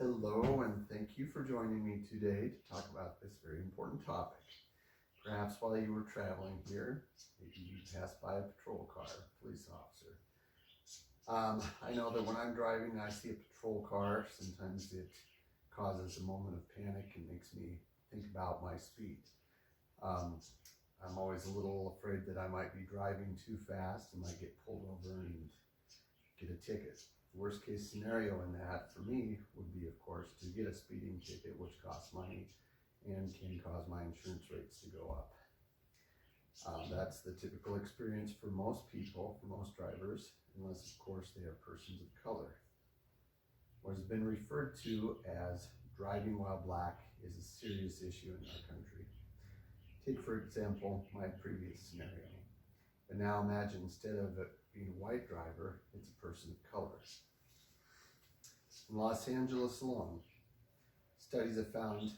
Hello, and thank you for joining me today to talk about this very important topic. Perhaps while you were traveling here, maybe you passed by a patrol car, police officer. I know that when I'm driving and I see a patrol car, sometimes it causes a moment of panic and makes me think about my speed. I'm always a little afraid that I might be driving too fast and might get pulled over and get a ticket. The worst case scenario in that for me would be, of course, to get a speeding ticket, which costs money and can cause my insurance rates to go up. That's the typical experience for most people, for most drivers, unless of course they are persons of color. What has been referred to as driving while black is a serious issue in our country. Take for example my previous scenario, but now imagine instead of it being a white driver, it's a person of color. In Los Angeles alone, studies have found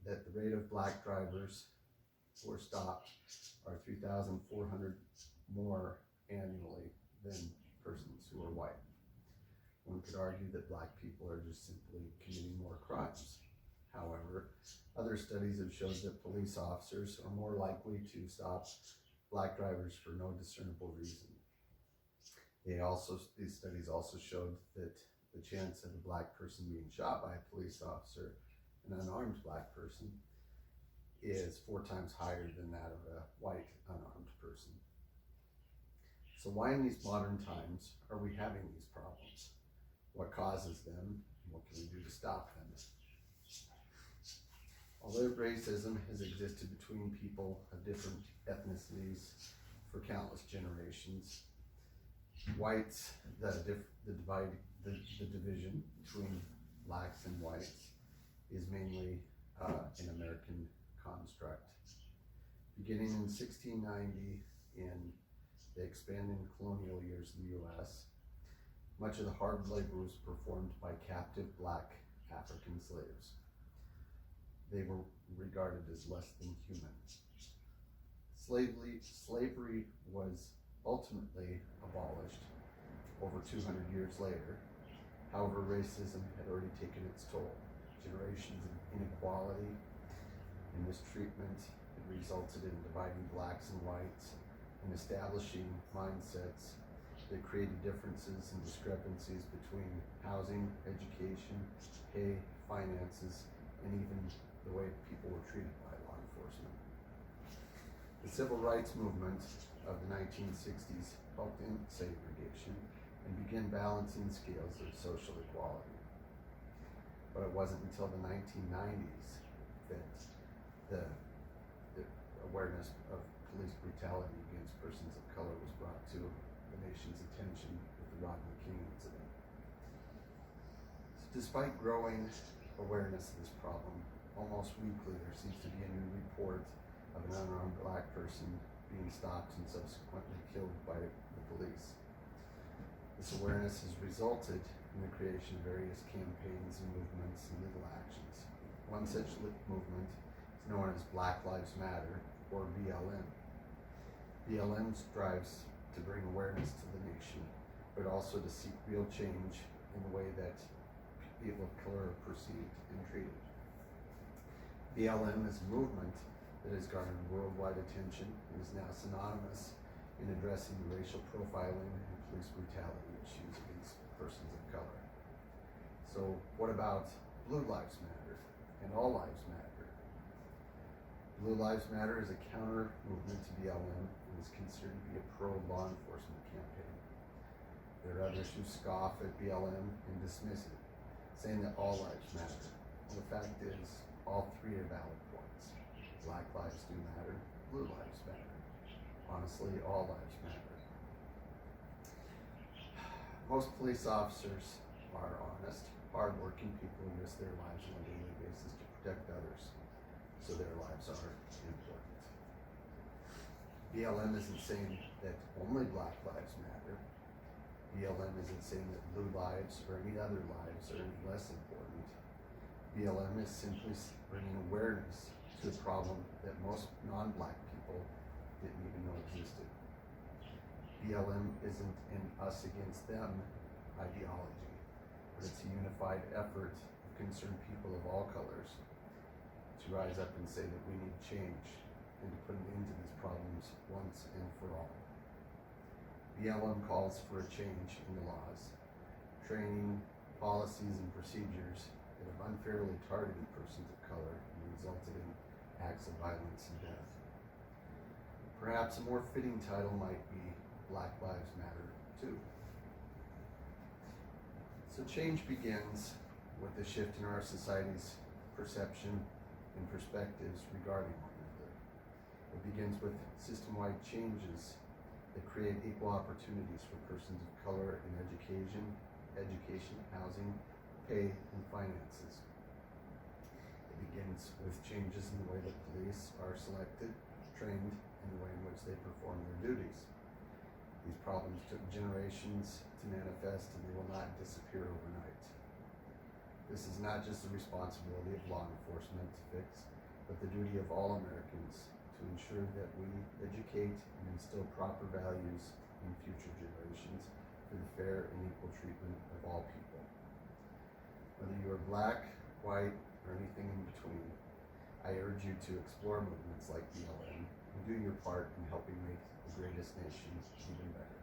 that the rate of black drivers who are stopped are 3,400 more annually than persons who are white. One could argue that black people are just simply committing more crimes. However, other studies have shown that police officers are more likely to stop black drivers for no discernible reason. These studies also showed that the chance of a black person being shot by a police officer, an unarmed black person, is 4 times higher than that of a white unarmed person. So why in these modern times are we having these problems? What causes them, and what can we do to stop them? Although racism has existed between people of different ethnicities for countless generations, whites, the division between blacks and whites is mainly an American construct. Beginning in 1690, in the expanding colonial years in the U.S., much of the hard labor was performed by captive black African slaves. They were regarded as less than human. Slavery was ultimately abolished over 200 years later. However, racism had already taken its toll. Generations of inequality and mistreatment had resulted in dividing blacks and whites and establishing mindsets that created differences and discrepancies between housing, education, pay, finances, and even the way people were treated by law enforcement. The civil rights movement of the 1960s helped end segregation and began balancing scales of social equality. But it wasn't until the 1990s that the awareness of police brutality against persons of color was brought to the nation's attention with the Rodney King incident. So despite growing awareness of this problem, almost weekly there seems to be a new report of an unarmed black person being stopped and subsequently killed by the police. This awareness has resulted in the creation of various campaigns and movements and legal actions. One such movement is known as Black Lives Matter, or BLM. BLM strives to bring awareness to the nation, but also to seek real change in the way that people of color are perceived and treated. BLM is a movement that has garnered worldwide attention and is now synonymous in addressing the racial profiling and police brutality issues against persons of color. So what about Blue Lives Matter and All Lives Matter? Blue Lives Matter is a counter movement to BLM and is considered to be a pro-law enforcement campaign. There are others who scoff at BLM and dismiss it, saying that all lives matter. Well, the fact is, all 3 are valid points. Black lives do matter, blue lives matter. Honestly, all lives matter. Most police officers are honest, hardworking people who risk their lives on a daily basis to protect others, so their lives are important. BLM isn't saying that only black lives matter. BLM isn't saying that blue lives or any other lives are any less important. BLM is simply bringing awareness to a problem that most non-black people didn't even know existed. BLM isn't an us against them ideology, but it's a unified effort of concerned people of all colors to rise up and say that we need change and to put an end to these problems once and for all. BLM calls for a change in the laws, training, policies, and procedures that have unfairly targeted persons of color and resulted in acts of violence and death. Perhaps a more fitting title might be Black Lives Matter too. So change begins with a shift in our society's perception and perspectives regarding one another. It begins with system-wide changes that create equal opportunities for persons of color in education, housing, pay, and finances. It begins with changes in the way that police are selected, trained, and the way in which they perform their duties. These problems took generations to manifest, and they will not disappear overnight. This is not just the responsibility of law enforcement to fix, but the duty of all Americans to ensure that we educate and instill proper values in future generations for the fair and equal treatment of all people. Whether you are black, white, or anything in between, I urge you to explore movements like BLM and do your part in helping make the greatest nation even better.